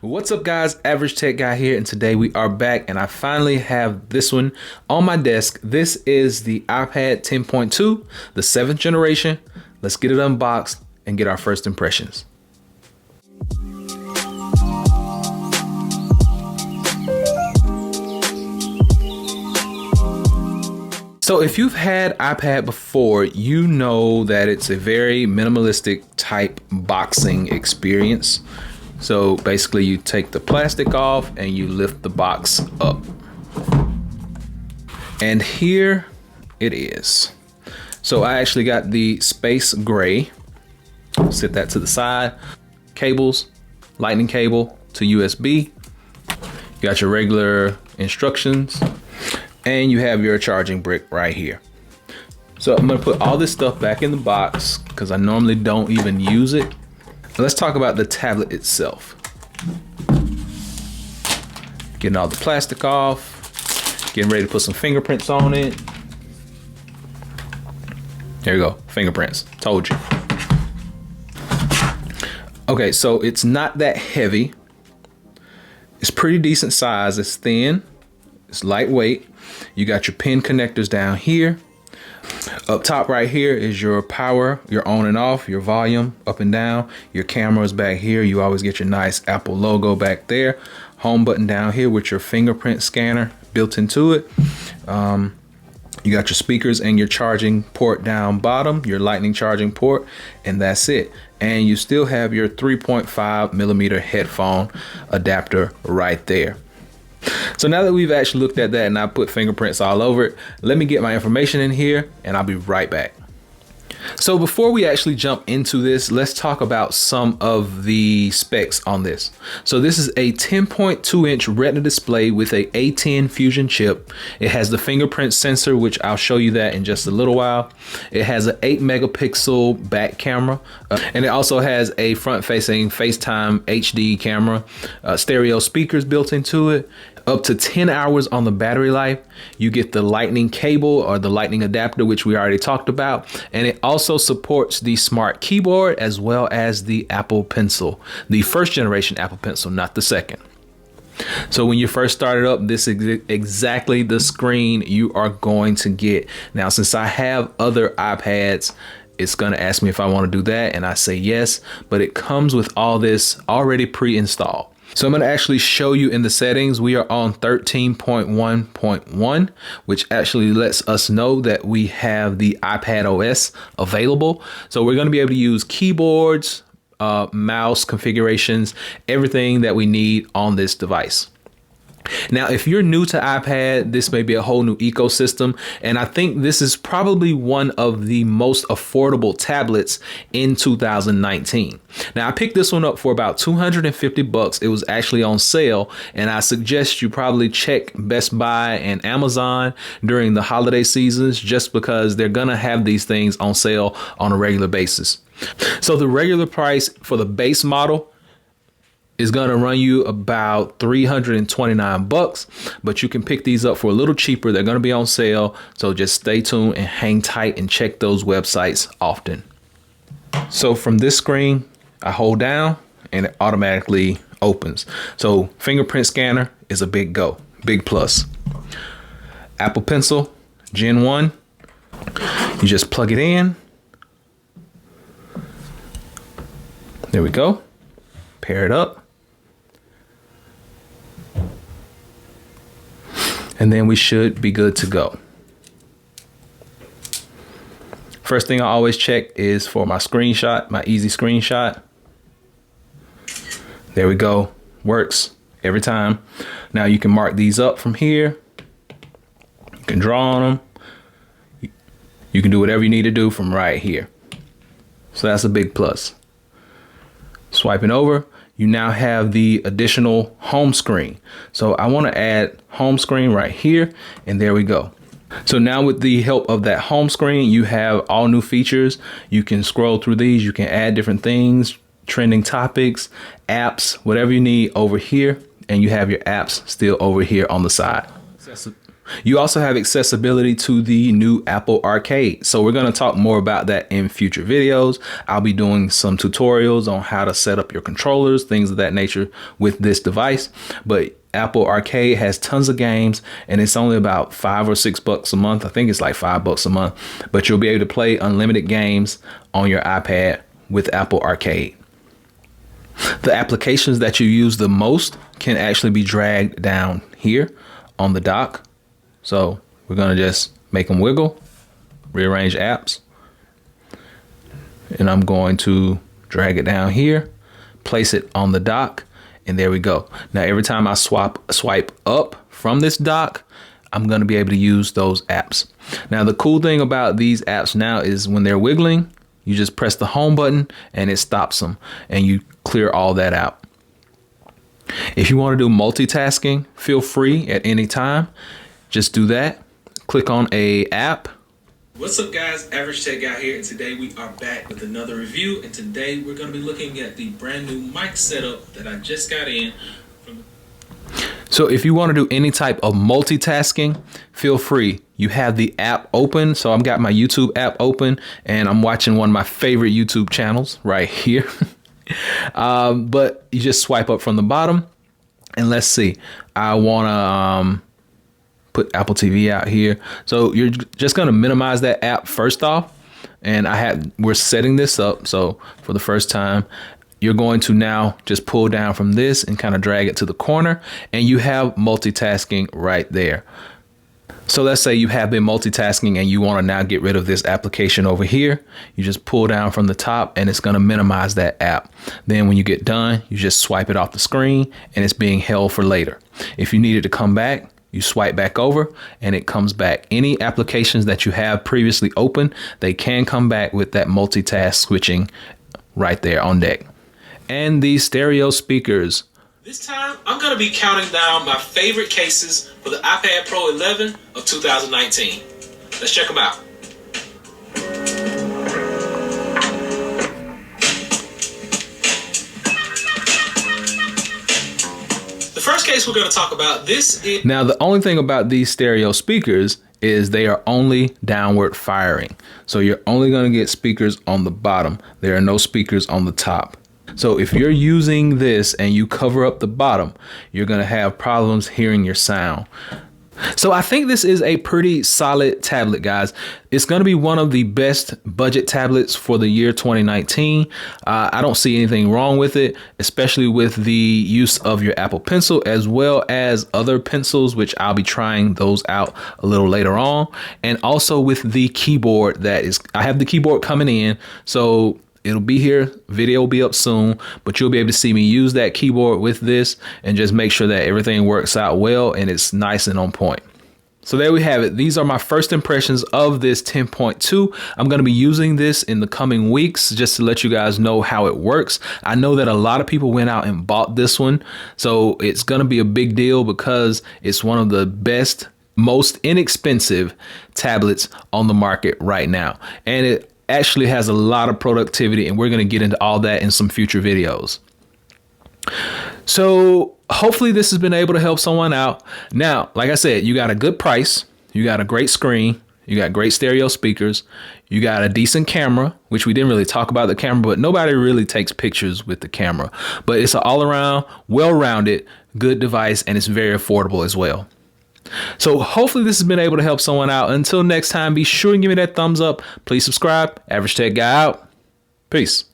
What's up, guys? Average Tech Guy here, and today we are back, and I finally have this one on my desk. This is the iPad 10.2, the 7th generation. Let's get it unboxed and get our first impressions. So if you've had iPad before, you know that it's a very minimalistic type boxing experience. So basically you take the plastic off and you lift the box up. And here it is. So I actually got the space gray. Set that to the side. Cables, lightning cable to USB. You got your regular instructions. And you have your charging brick right here. So I'm gonna put all this stuff back in the box because I normally don't even use it. Let's talk about the tablet itself. Getting all the plastic off, getting ready to put some fingerprints on it. There you go, fingerprints, told you. Okay, so it's not that heavy. It's pretty decent size, it's thin, it's lightweight. You got your pin connectors down here. Up top right here is your power, your on and off, your volume up and down. Your camera is back here. You always get your nice Apple logo back there. Home button down here with your fingerprint scanner built into it. You got your speakers and your charging port down bottom, your lightning charging port, and that's it. And you still have your 3.5 millimeter headphone adapter right there. So now that we've actually looked at that and I put fingerprints all over it, let me get my information in here and I'll be right back. So before we actually jump into this, let's talk about some of the specs on this. So this is a 10.2 inch Retina display with a A10 Fusion chip. It has the fingerprint sensor, which I'll show you that in just a little while. It has an 8 megapixel back camera, and it also has a front facing FaceTime HD camera, stereo speakers built into it. Up to 10 hours on the battery life. You get the lightning cable or the lightning adapter, which we already talked about. And it also supports the smart keyboard as well as the Apple Pencil, the first generation Apple Pencil, not the second. So when you first start it up, this is exactly the screen you are going to get. Now, since I have other iPads, it's going to ask me if I want to do that. And I say yes, but it comes with all this already pre-installed. So I'm going to actually show you in the settings. We are on 13.1.1, which actually lets us know that we have the iPad OS available. So we're going to be able to use keyboards, mouse configurations, everything that we need on this device. Now, if you're new to iPad, this may be a whole new ecosystem, and I think this is probably one of the most affordable tablets in 2019. Now, I picked this one up for about $250. It was actually on sale, and I suggest you probably check Best Buy and Amazon during the holiday seasons just because they're gonna have these things on sale on a regular basis. So the regular price for the base model is going to run you about $329, but you can pick these up for a little cheaper. They're going to be on sale, so just stay tuned and hang tight and check those websites often. So from this screen, I hold down and it automatically opens. So fingerprint scanner is a big go, big plus. Apple Pencil Gen 1, you just plug it in. There we go. Pair it up. And then we should be good to go. First thing I always check is for my screenshot, my easy screenshot. There we go. Works every time. Now you can mark these up from here. You can draw on them. You can do whatever you need to do from right here. So that's a big plus. Swiping over, you now have the additional home screen. So I want to add home screen right here, and there we go. So now with the help of that home screen, you have all new features. You can scroll through these, you can add different things, trending topics, apps, whatever you need over here, and you have your apps still over here on the side. You also have accessibility to the new Apple Arcade. So we're going to talk more about that in future videos. I'll be doing some tutorials on how to set up your controllers, things of that nature with this device. But Apple Arcade has tons of games, and it's only about $5 or $6 a month. I think it's like $5 a month, but you'll be able to play unlimited games on your iPad with Apple Arcade. The applications that you use the most can actually be dragged down here on the dock. So we're going to just make them wiggle, rearrange apps. And I'm going to drag it down here, place it on the dock, and there we go. Now, every time I swipe up from this dock, I'm going to be able to use those apps. Now, the cool thing about these apps now is when they're wiggling, you just press the home button and it stops them, and you clear all that out. If you want to do multitasking, feel free at any time. Just do that. Click on a app. What's up, guys? Average Tech Guy here, and today we are back with another review. And today we're going to be looking at the brand new mic setup that I just got in. So if you want to do any type of multitasking, feel free. You have the app open. So I've got my YouTube app open, and I'm watching one of my favorite YouTube channels right here. But you just swipe up from the bottom, and let's see. I want to put Apple TV out here. So you're just going to minimize that app first off. And we're setting this up. So for the first time, you're going to now just pull down from this and kind of drag it to the corner, and you have multitasking right there. So let's say you have been multitasking and you want to now get rid of this application over here. You just pull down from the top, and it's going to minimize that app. Then when you get done, you just swipe it off the screen, and it's being held for later. If you need it to come back, you swipe back over and it comes back. Any applications that you have previously open, they can come back with that multitask switching right there on deck. And these stereo speakers. This time, I'm going to be counting down my favorite cases for the iPad Pro 11 of 2019. Let's check them out. The first case we're going to talk about, this is... Now, the only thing about these stereo speakers is they are only downward firing. So you're only going to get speakers on the bottom. There are no speakers on the top. So if you're using this and you cover up the bottom, you're going to have problems hearing your sound. So I think this is a pretty solid tablet, guys. It's going to be one of the best budget tablets for the year 2019. I don't see anything wrong with it, especially with the use of your Apple Pencil as well as other pencils, which I'll be trying those out a little later on. And also with the keyboard I have the keyboard coming in. So it'll be here. Video will be up soon, but you'll be able to see me use that keyboard with this and just make sure that everything works out well and it's nice and on point. So there we have it. These are my first impressions of this 10.2. I'm going to be using this in the coming weeks just to let you guys know how it works. I know that a lot of people went out and bought this one, so it's going to be a big deal because it's one of the best, most inexpensive tablets on the market right now. And it actually has a lot of productivity, and we're going to get into all that in some future videos. So hopefully this has been able to help someone out. Now, like I said, you got a good price, you got a great screen, you got great stereo speakers, you got a decent camera, which we didn't really talk about the camera, but nobody really takes pictures with the camera. But it's an all-around, well-rounded, good device, and it's very affordable as well. So hopefully this has been able to help someone out. Until next time, be sure and give me that thumbs up. Please subscribe. Average Tech Guy out. Peace.